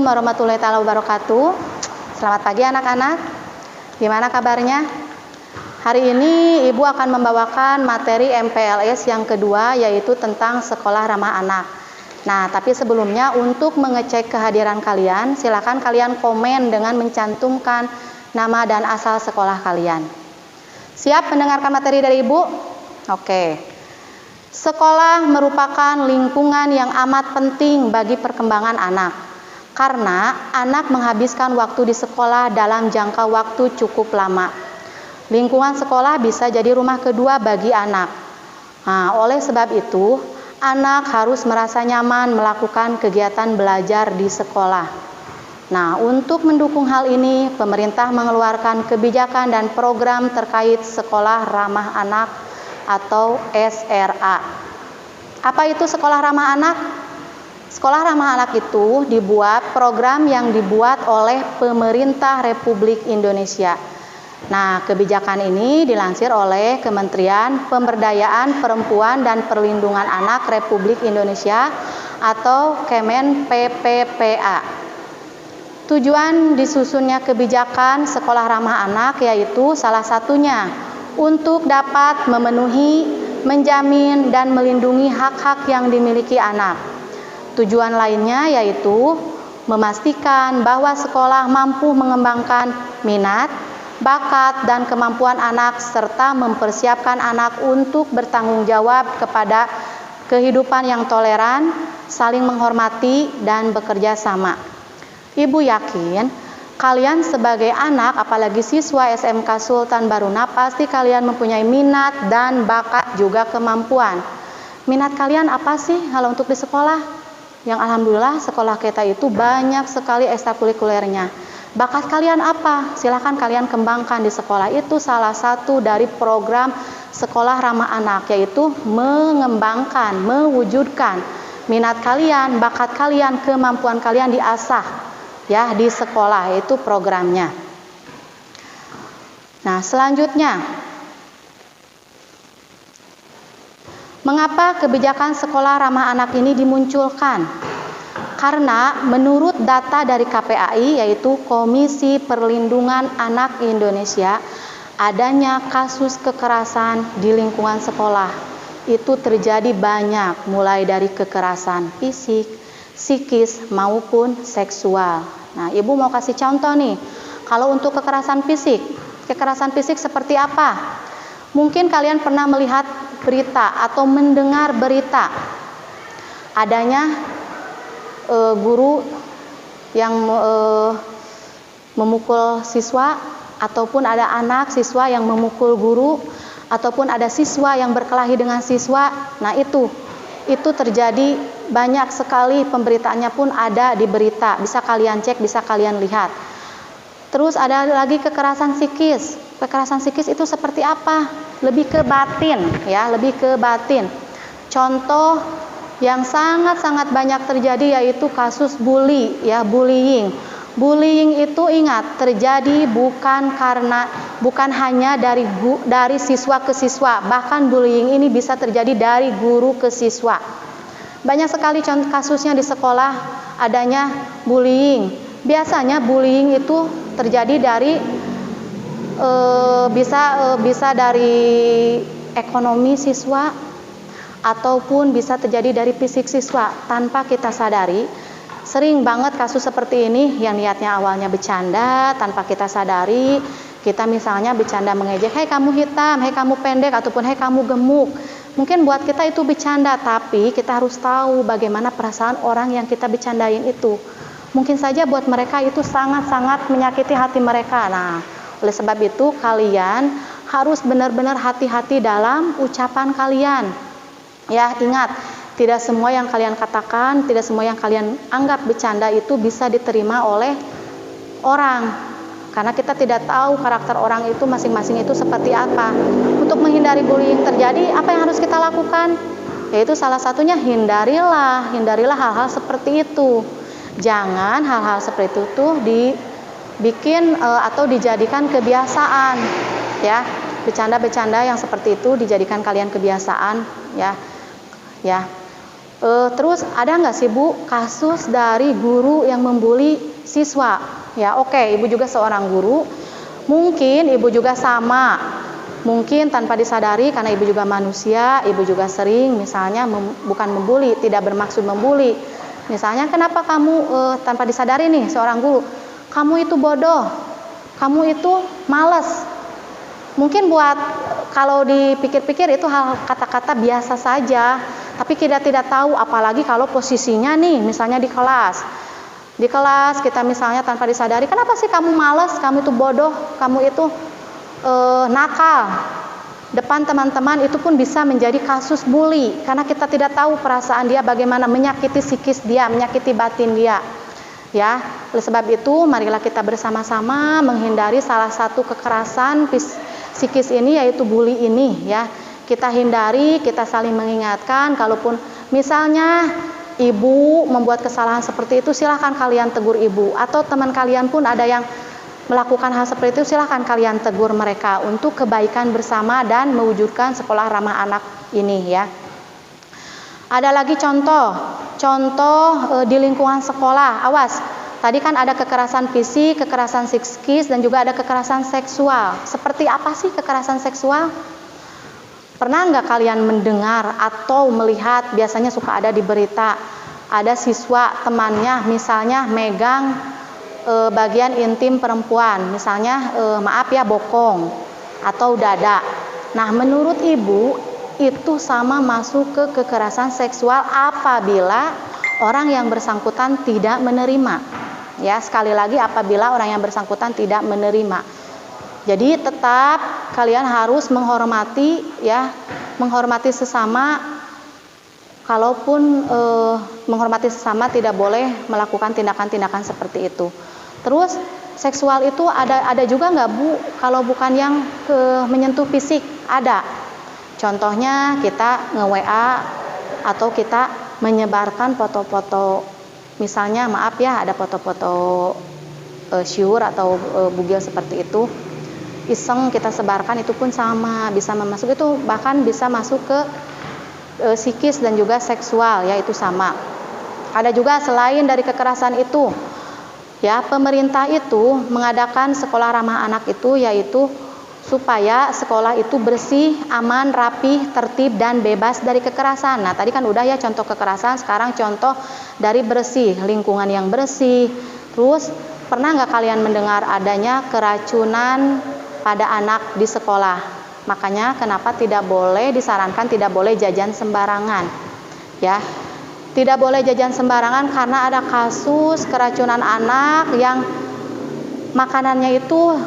warahmatullahi wabarakatuh. Selamat pagi anak-anak. Gimana kabarnya? Hari ini Ibu akan membawakan materi MPLS yang kedua, yaitu tentang sekolah ramah anak. Nah, tapi sebelumnya untuk mengecek kehadiran kalian, silakan kalian komen dengan mencantumkan nama dan asal sekolah kalian. Siap mendengarkan materi dari Ibu? Oke. Sekolah merupakan lingkungan yang amat penting bagi perkembangan anak, karena anak menghabiskan waktu di sekolah dalam jangka waktu cukup lama. Lingkungan sekolah bisa jadi rumah kedua bagi anak. Nah, oleh sebab itu, anak harus merasa nyaman melakukan kegiatan belajar di sekolah. Nah, untuk mendukung hal ini, pemerintah mengeluarkan kebijakan dan program terkait sekolah ramah anak atau SRA. Apa itu sekolah ramah anak? Sekolah ramah anak itu dibuat program yang dibuat oleh pemerintah Republik Indonesia. Nah, kebijakan ini dilansir oleh Kementerian Pemberdayaan Perempuan dan Perlindungan Anak Republik Indonesia atau Kemen PPPA. Tujuan disusunnya kebijakan sekolah ramah anak yaitu salah satunya untuk dapat memenuhi, menjamin, dan melindungi hak-hak yang dimiliki anak. Tujuan lainnya yaitu memastikan bahwa sekolah mampu mengembangkan minat, bakat, dan kemampuan anak serta mempersiapkan anak untuk bertanggung jawab kepada kehidupan yang toleran, saling menghormati, dan bekerja sama. Ibu yakin kalian sebagai anak, apalagi siswa SMK Sultan Baruna, pasti kalian mempunyai minat dan bakat juga kemampuan. Minat kalian apa sih kalau untuk di sekolah? Yang alhamdulillah sekolah kita itu banyak sekali ekstrakurikulernya. Bakat kalian apa? Silakan kalian kembangkan di sekolah. Itu salah satu dari program sekolah ramah anak, yaitu mengembangkan, mewujudkan minat kalian, bakat kalian, kemampuan kalian diasah ya di sekolah, itu programnya. Nah, selanjutnya, mengapa kebijakan sekolah ramah anak ini dimunculkan? Karena menurut data dari KPAI, yaitu Komisi Perlindungan Anak Indonesia, adanya kasus kekerasan di lingkungan sekolah itu terjadi banyak, mulai dari kekerasan fisik, psikis, maupun seksual. Nah, Ibu mau kasih contoh nih. Kalau untuk kekerasan fisik seperti apa? Mungkin kalian pernah melihat berita atau mendengar berita adanya guru yang memukul siswa, ataupun ada anak siswa yang memukul guru, ataupun ada siswa yang berkelahi dengan siswa. Nah, itu terjadi banyak sekali, pemberitaannya pun ada di berita, bisa kalian cek, bisa kalian lihat. Terus ada lagi kekerasan psikis. Kekerasan psikis itu seperti apa? Lebih ke batin ya, lebih ke batin. Contoh yang sangat-sangat banyak terjadi yaitu kasus bully ya, bullying. Bullying itu ingat terjadi bukan hanya dari siswa ke siswa, bahkan bullying ini bisa terjadi dari guru ke siswa. Banyak sekali contoh kasusnya di sekolah adanya bullying. Biasanya bullying itu terjadi dari bisa dari ekonomi siswa, ataupun bisa terjadi dari fisik siswa tanpa kita sadari. Sering banget kasus seperti ini yang niatnya awalnya bercanda, tanpa kita sadari kita misalnya bercanda mengejek, hei kamu hitam, hei kamu pendek, ataupun hei kamu gemuk. Mungkin buat kita itu bercanda, tapi kita harus tahu bagaimana perasaan orang yang kita bercandain itu. Mungkin saja buat mereka itu sangat-sangat menyakiti hati mereka. Nah, oleh sebab itu kalian harus benar-benar hati-hati dalam ucapan kalian. Ya, ingat, tidak semua yang kalian katakan, tidak semua yang kalian anggap bercanda itu bisa diterima oleh orang. Karena kita tidak tahu karakter orang itu masing-masing itu seperti apa. Untuk menghindari bullying terjadi, apa yang harus kita lakukan? Yaitu salah satunya hindarilah hal-hal seperti itu. Jangan hal-hal seperti itu tuh dibikin atau dijadikan kebiasaan, ya. Bercanda-bercanda yang seperti itu dijadikan kalian kebiasaan, ya. Terus ada nggak sih Bu kasus dari guru yang membuli siswa? Ya oke, Ibu juga seorang guru, mungkin Ibu juga sama, mungkin tanpa disadari karena Ibu juga manusia, Ibu juga sering misalnya bukan membuli, tidak bermaksud membuli. Misalnya kenapa kamu tanpa disadari nih seorang guru, kamu itu bodoh, kamu itu males. Mungkin buat kalau dipikir-pikir itu hal kata-kata biasa saja, tapi kita tidak tahu apalagi kalau posisinya nih misalnya di kelas. Di kelas kita misalnya tanpa disadari, kenapa sih kamu males, kamu itu bodoh, kamu itu nakal. Depan teman-teman itu pun bisa menjadi kasus bully karena kita tidak tahu perasaan dia bagaimana, menyakiti psikis dia, menyakiti batin dia. Ya, oleh sebab itu marilah kita bersama-sama menghindari salah satu kekerasan psikis ini yaitu bully ini ya. Kita hindari, kita saling mengingatkan. Kalaupun misalnya ibu membuat kesalahan seperti itu, silahkan kalian tegur ibu, atau teman kalian pun ada yang melakukan hal seperti itu, silahkan kalian tegur mereka untuk kebaikan bersama dan mewujudkan sekolah ramah anak ini ya. Ada lagi contoh di lingkungan sekolah. Awas, tadi kan ada kekerasan fisik, kekerasan psikis, dan juga ada kekerasan seksual. Seperti apa sih kekerasan seksual? Pernah nggak kalian mendengar atau melihat, biasanya suka ada di berita, ada siswa temannya misalnya megang bagian intim perempuan, misalnya maaf ya bokong atau dada. Nah menurut ibu itu sama masuk ke kekerasan seksual apabila orang yang bersangkutan tidak menerima. Ya sekali lagi apabila orang yang bersangkutan tidak menerima. Jadi tetap kalian harus menghormati ya, menghormati sesama. Kalaupun menghormati sesama tidak boleh melakukan tindakan-tindakan seperti itu. Terus seksual itu ada juga nggak Bu? Kalau bukan yang menyentuh fisik ada. Contohnya kita nge-WA atau kita menyebarkan foto-foto, misalnya maaf ya ada foto-foto syur atau bugil seperti itu, iseng kita sebarkan, itu pun sama bisa masuk, itu bahkan bisa masuk ke psikis dan juga seksual ya, itu sama. Ada juga selain dari kekerasan itu ya, pemerintah itu mengadakan sekolah ramah anak itu yaitu supaya sekolah itu bersih, aman, rapih, tertib dan bebas dari kekerasan. Nah tadi kan udah ya contoh kekerasan, sekarang contoh dari bersih, lingkungan yang bersih. Terus pernah nggak kalian mendengar adanya keracunan pada anak di sekolah? Makanya kenapa tidak boleh disarankan tidak boleh jajan sembarangan ya. Tidak boleh jajan sembarangan karena ada kasus keracunan anak yang makanannya itu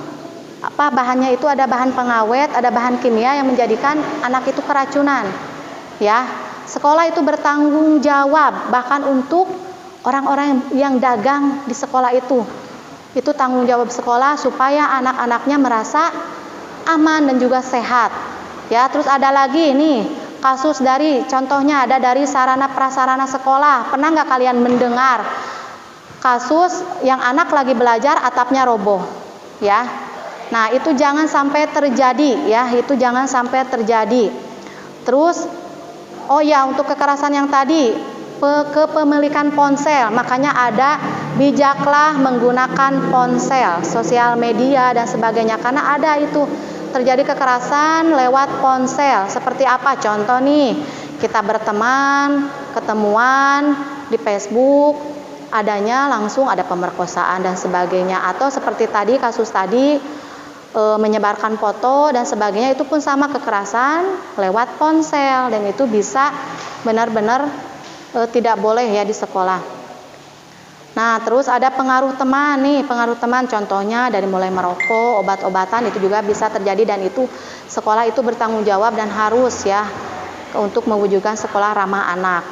bahannya itu ada bahan pengawet, ada bahan kimia yang menjadikan anak itu keracunan. Ya, sekolah itu bertanggung jawab bahkan untuk orang-orang yang dagang di sekolah itu. Itu tanggung jawab sekolah supaya anak-anaknya merasa aman dan juga sehat. Ya, terus ada lagi nih kasus dari contohnya ada dari sarana prasarana sekolah. Pernah nggak kalian mendengar kasus yang anak lagi belajar atapnya roboh? Ya. Nah, itu jangan sampai terjadi ya, itu jangan sampai terjadi. Terus oh ya, untuk kekerasan yang tadi kepemilikan ponsel, makanya ada bijaklah menggunakan ponsel, sosial media dan sebagainya, karena ada itu terjadi kekerasan lewat ponsel. Seperti apa contoh nih, kita berteman, ketemuan di Facebook, adanya langsung ada pemerkosaan dan sebagainya, atau seperti tadi kasus tadi menyebarkan foto dan sebagainya, itu pun sama kekerasan lewat ponsel dan itu bisa benar-benar tidak boleh ya di sekolah. Nah terus ada pengaruh teman nih, pengaruh teman contohnya dari mulai merokok, obat-obatan, itu juga bisa terjadi dan itu sekolah itu bertanggung jawab dan harus ya untuk mewujudkan sekolah ramah anak.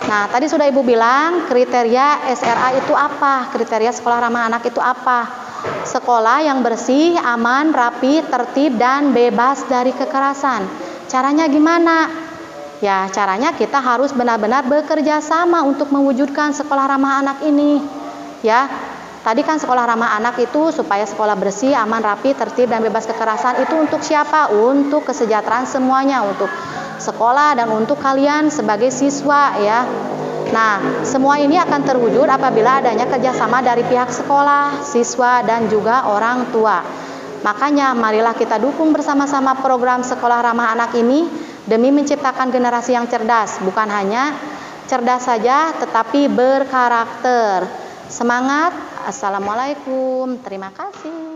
Nah tadi sudah Ibu bilang kriteria SRA itu apa, kriteria sekolah ramah anak itu apa? Sekolah yang bersih, aman, rapi, tertib dan bebas dari kekerasan. Caranya gimana? Ya caranya kita harus benar-benar bekerja sama untuk mewujudkan sekolah ramah anak ini. Ya, tadi kan sekolah ramah anak itu supaya sekolah bersih, aman, rapi, tertib dan bebas kekerasan. Itu untuk siapa? Untuk kesejahteraan semuanya, untuk sekolah dan untuk kalian sebagai siswa ya. Nah, semua ini akan terwujud apabila adanya kerjasama dari pihak sekolah, siswa, dan juga orang tua. Makanya, marilah kita dukung bersama-sama program Sekolah Ramah Anak ini demi menciptakan generasi yang cerdas, bukan hanya cerdas saja, tetapi berkarakter. Semangat! Assalamualaikum. Terima kasih.